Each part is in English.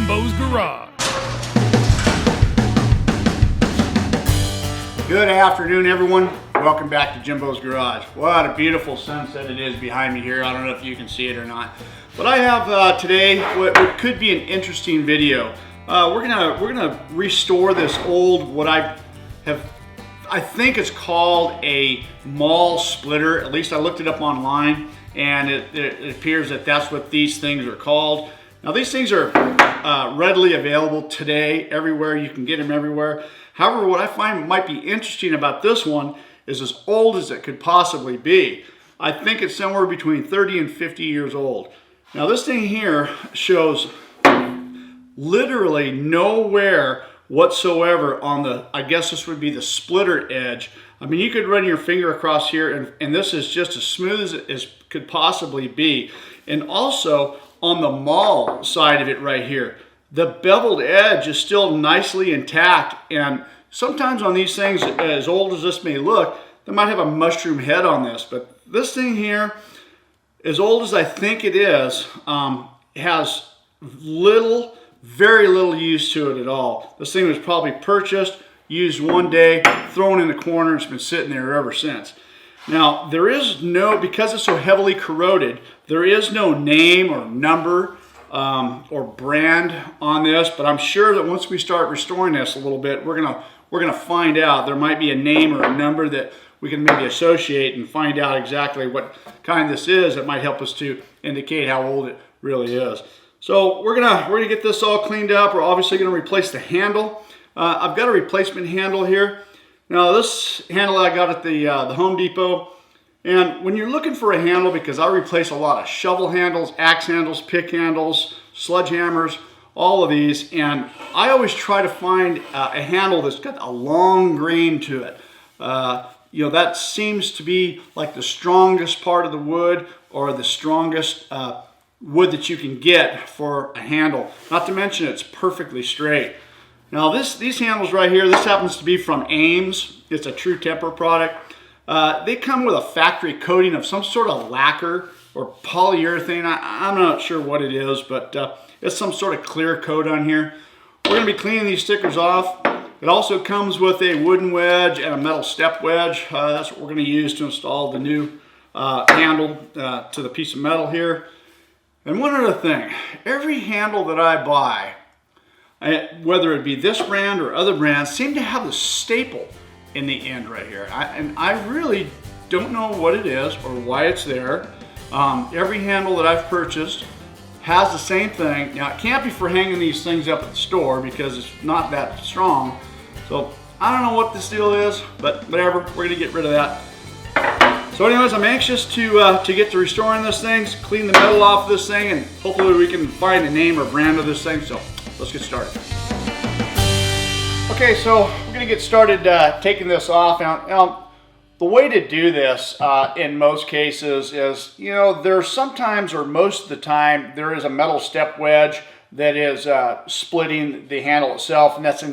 Jimbo's Garage. Good afternoon, everyone. Welcome back to Jimbo's Garage. What a beautiful sunset it is behind me here. I don't know if you can see it or not, but I have today what could be an interesting video. We're gonna restore this old, what I think it's called a mall splitter. At least I looked it up online, and it appears that that's what these things are called. Now these things are readily available today everywhere. You can get them everywhere. However, what I find might be interesting about this one is as old as it could possibly be. I think it's somewhere between 30 and 50 years old. Now this thing here shows literally nowhere whatsoever on the, I guess this would be the splitter edge. I mean, you could run your finger across here and this is just as smooth as it could possibly be. And also on the maul side of it right here, the beveled edge is still nicely intact. And sometimes on these things, as old as this may look, they might have a mushroom head on this. But this thing here, as old as I think it is, has very little use to it at all. This thing was probably purchased, used one day, thrown in the corner, and it's been sitting there ever since. Now, there is no, because it's so heavily corroded, there is no name or number or brand on this, but I'm sure that once we start restoring this a little bit, we're gonna find out. There might be a name or a number that we can maybe associate and find out exactly what kind this is. That might help us to indicate how old it really is. So we're gonna get this all cleaned up. We're obviously gonna replace the handle. I've got a replacement handle here. Now this handle I got at the Home Depot. And when you're looking for a handle, because I replace a lot of shovel handles, axe handles, pick handles, sledgehammers, all of these, and I always try to find a handle that's got a long grain to it. You know, that seems to be like the strongest part of the wood, or the strongest wood that you can get for a handle. Not to mention it's perfectly straight. Now these handles right here, this happens to be from Ames. It's a True Temper product. They come with a factory coating of some sort of lacquer or polyurethane. I'm not sure what it is, but it's some sort of clear coat on here. We're going to be cleaning these stickers off. It also comes with a wooden wedge and a metal step wedge. That's what we're going to use to install the new handle to the piece of metal here. And one other thing, every handle that I buy, whether it be this brand or other brands, seem to have the staple in the end right here. And I really don't know what it is or why it's there. Every handle that I've purchased has the same thing. Now it can't be for hanging these things up at the store because it's not that strong. So I don't know what this deal is, but whatever, we're gonna get rid of that. So anyways, I'm anxious to get to restoring this thing, clean the metal off of this thing, and hopefully we can find a name or brand of this thing. So let's get started. Okay, so we're gonna get started taking this off. Now, the way to do this in most cases is, you know, there's sometimes, or most of the time, there is a metal step wedge that is splitting the handle itself, and that's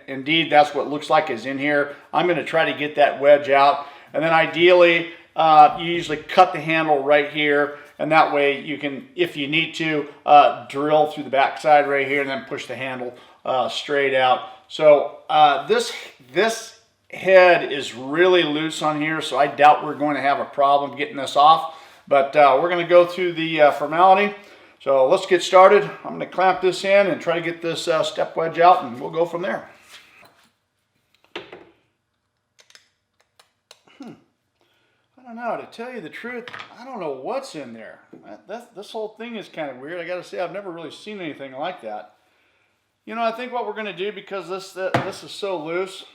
indeed that's what it looks like is in here. I'm gonna try to get that wedge out, and then ideally, you usually cut the handle right here, and that way you can, if you need to, drill through the back side right here and then push the handle straight out. So this head is really loose on here, so I doubt we're going to have a problem getting this off. But we're going to go through the formality. So let's get started. I'm going to clamp this in and try to get this step wedge out, and we'll go from there. I don't know, to tell you the truth, I don't know what's in there. This whole thing is kind of weird. I got to say, I've never really seen anything like that. You know, I think what we're going to do, because this is so loose,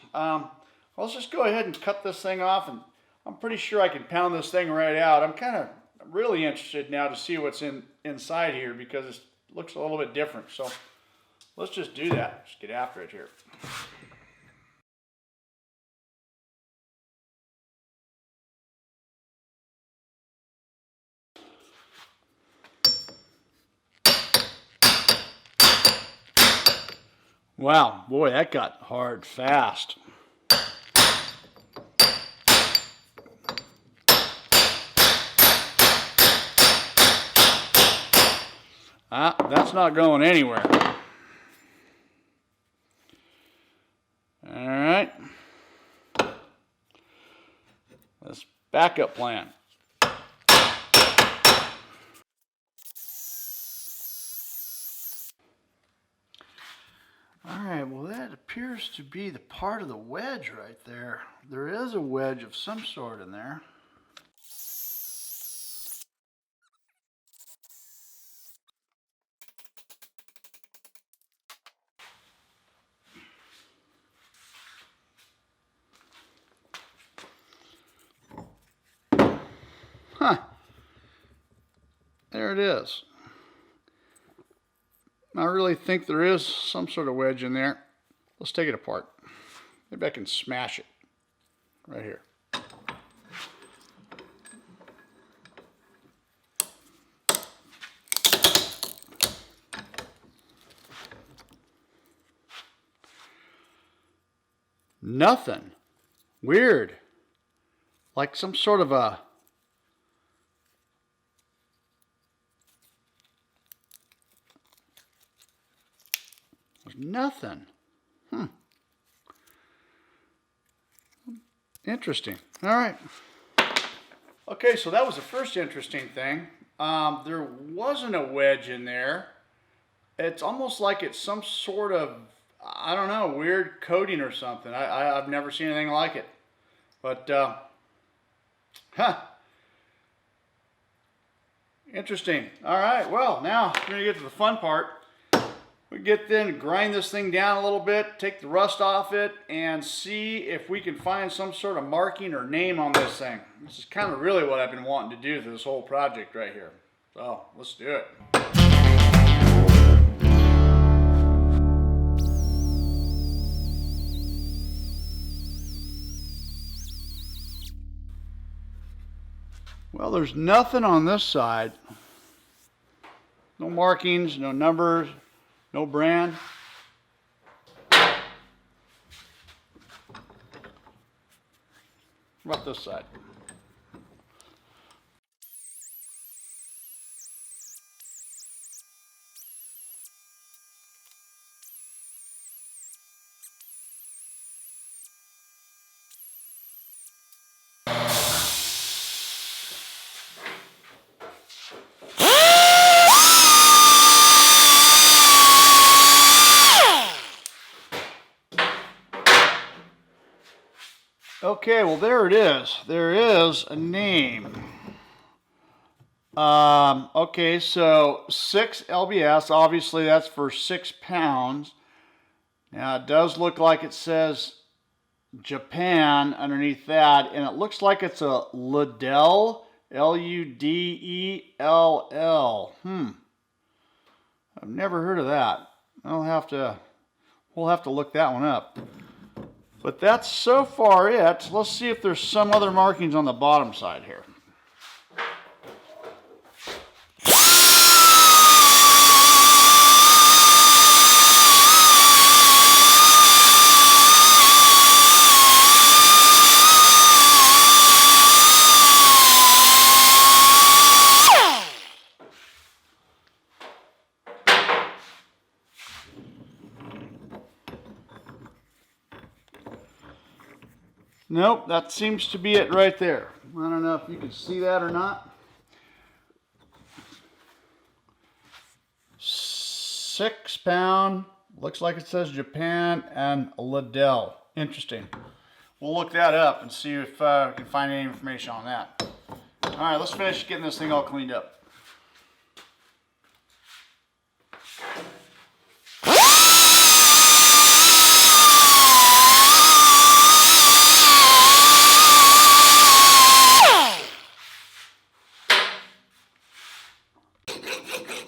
let's just go ahead and cut this thing off, and I'm pretty sure I can pound this thing right out. I'm kind of really interested now to see what's inside here, because it looks a little bit different. So let's just do that. Just get after it here. Wow, boy, that got hard fast. That's not going anywhere. backup plan. All right, well that appears to be the part of the wedge right there. There is a wedge of some sort in there. Huh. There it is. I really think there is some sort of wedge in there. Let's take it apart. Maybe I can smash it right here. Nothing. Weird. Like some sort of a... There's nothing. Interesting. All right. Okay, so that was the first interesting thing. There wasn't a wedge in there. It's almost like it's some sort of, I don't know, weird coating or something. I've never seen anything like it. But, interesting. All right, well, now we're going to get to the fun part. We get then to grind this thing down a little bit, take the rust off it, and see if we can find some sort of marking or name on this thing. This is kind of really what I've been wanting to do through this whole project right here. So, let's do it. Well, there's nothing on this side. No markings, no numbers. No brand. What about this side? Okay, well there it is. There is a name. Okay, so 6 lbs, obviously that's for 6 pounds. Now it does look like it says Japan underneath that, and it looks like it's a Ludell, L-U-D-E-L-L. I've never heard of that. We'll have to look that one up. But that's so far it. Let's see if there's some other markings on the bottom side here. Nope, that seems to be it right there. I don't know if you can see that or not. 6 pound, looks like it says Japan and Ludell. Interesting. We'll look that up and see if we can find any information on that. All right, let's finish getting this thing all cleaned up.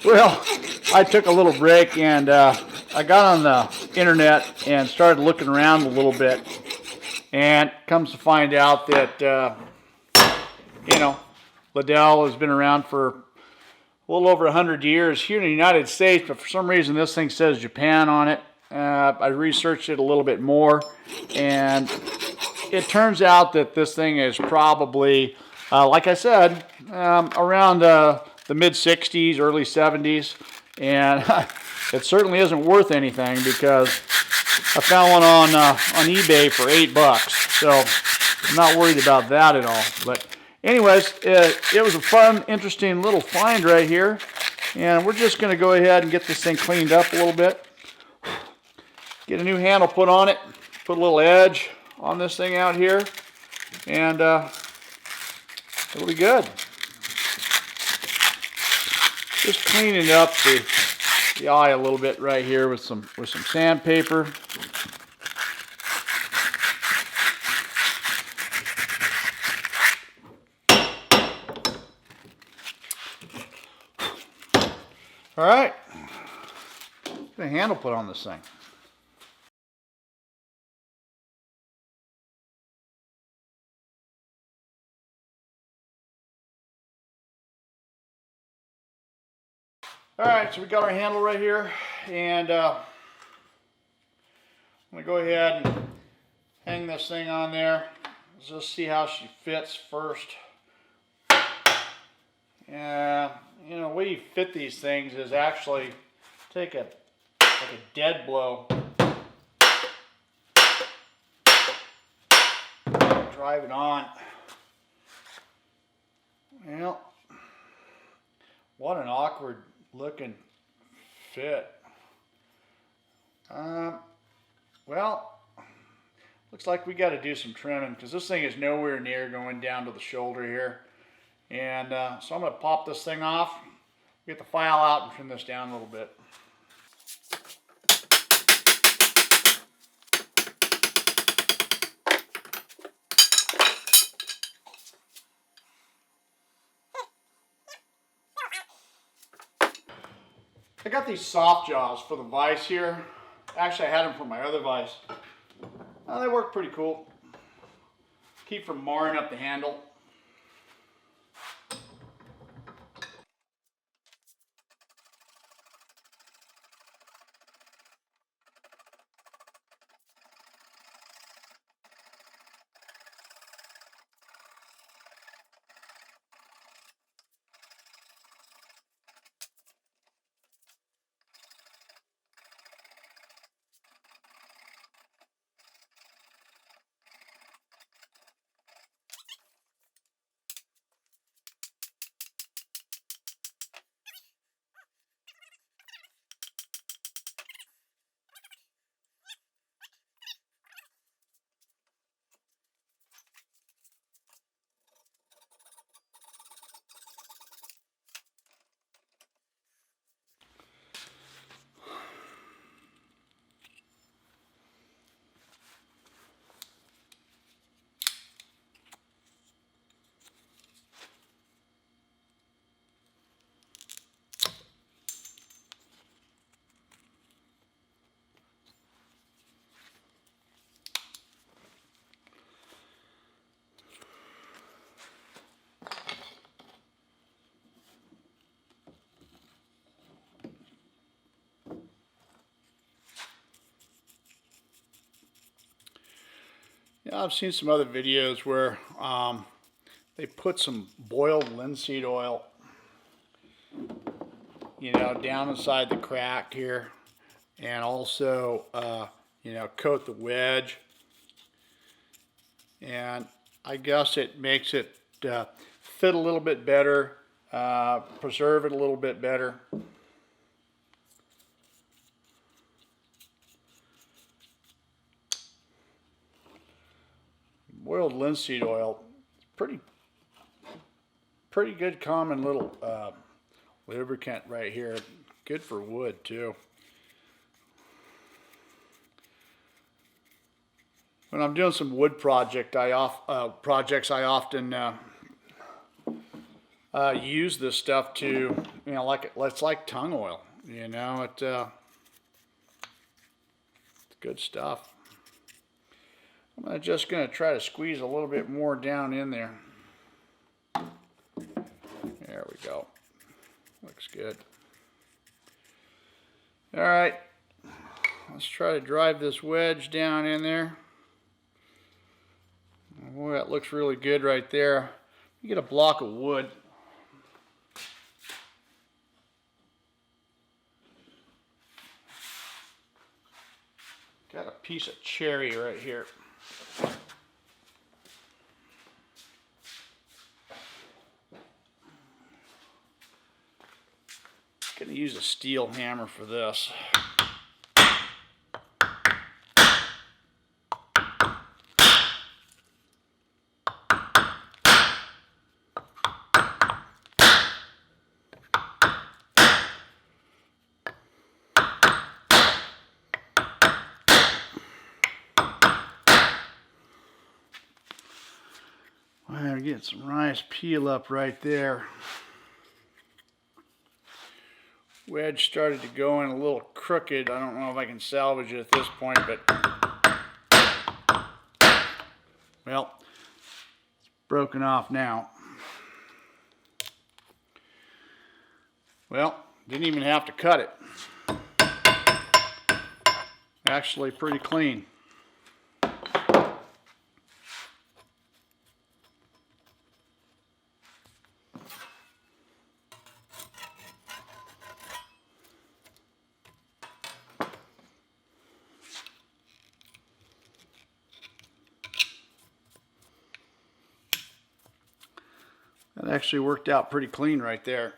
Well, I took a little break and I got on the internet and started looking around a little bit, and comes to find out that, you know, Ludell has been around for a little over 100 years here in the United States, but for some reason this thing says Japan on it. I researched it a little bit more, and it turns out that this thing is probably, like I said, around the mid-60s, early 70s, and it certainly isn't worth anything because I found one on eBay for $8, so I'm not worried about that at all. But anyways, it was a fun, interesting little find right here. And we're just going to go ahead and get this thing cleaned up a little bit. Get a new handle put on it. Put a little edge on this thing out here. And it'll be good. Just cleaning up the eye a little bit right here with some sandpaper. All right, get a handle put on this thing. All right, so we got our handle right here, and I'm gonna go ahead and hang this thing on there. Let's just see how she fits first. Yeah, you know, the way you fit these things is actually take like a dead blow, drive it on. Well, what an awkward looking fit. Well, looks like we got to do some trimming because this thing is nowhere near going down to the shoulder here. And so I'm going to pop this thing off, get the file out and trim this down a little bit. I got these soft jaws for the vise here. Actually, I had them for my other vise. They work pretty cool. Keep from marring up the handle. Yeah, I've seen some other videos where they put some boiled linseed oil, you know, down inside the crack here, and also, you know, coat the wedge. And I guess it makes it fit a little bit better, preserve it a little bit better. Boiled linseed oil, pretty good common little lubricant right here. Good for wood too. When I'm doing some wood projects, I often use this stuff to, you know, it's like tung oil. You know, it's good stuff. I'm just going to try to squeeze a little bit more down in there. There we go. Looks good. All right. Let's try to drive this wedge down in there. Boy, that looks really good right there. You get a block of wood. Got a piece of cherry right here. Gonna use a steel hammer for this. I'm getting some nice peel up right there. Wedge started to go in a little crooked. I don't know if I can salvage it at this point, but well, it's broken off now. Well, didn't even have to cut it. Actually pretty clean. That actually worked out pretty clean right there.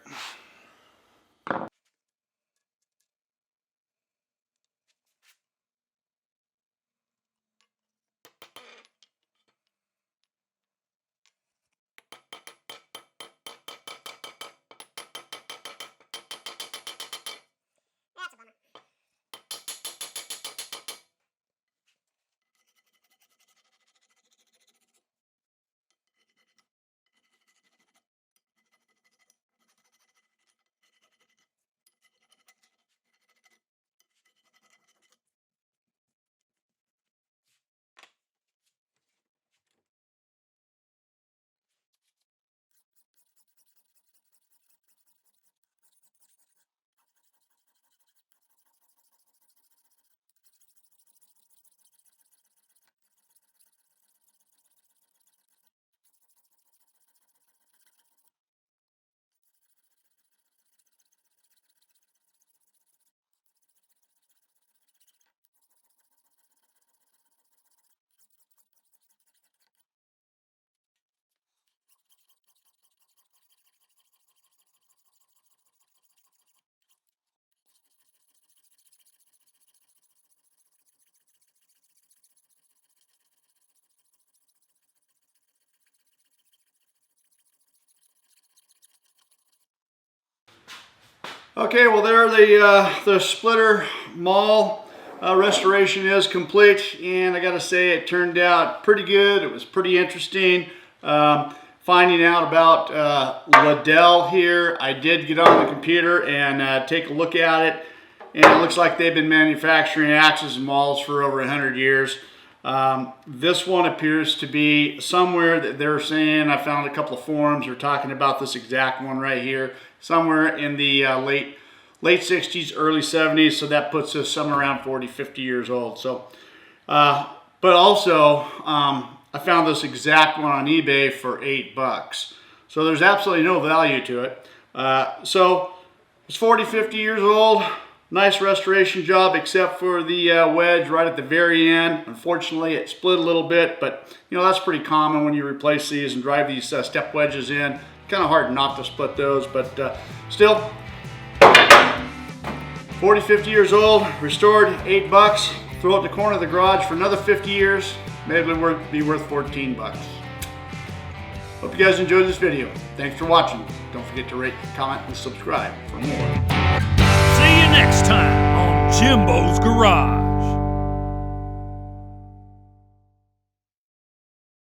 Okay, well there the splitter maul restoration is complete, and I gotta say it turned out pretty good. It was pretty interesting. Finding out about Liddell here, I did get on the computer and take a look at it, and it looks like they've been manufacturing axes and mauls for over 100 years. This one appears to be somewhere that they're saying, I found a couple of forums are talking about this exact one right here, somewhere in the late 60s, early 70s, so that puts us somewhere around 40-50 years old. So, but also I found this exact one on eBay for $8. So there's absolutely no value to it. So it's 40-50 years old. Nice restoration job, except for the wedge right at the very end. Unfortunately, it split a little bit, but you know that's pretty common when you replace these and drive these step wedges in. Kind of hard not to split those, but still, 40-50 years old, restored, $8. Throw it in the corner of the garage for another 50 years. Maybe it'll be worth 14 bucks. Hope you guys enjoyed this video. Thanks for watching. Don't forget to rate, comment, and subscribe for more. See you next time on Jimbo's Garage.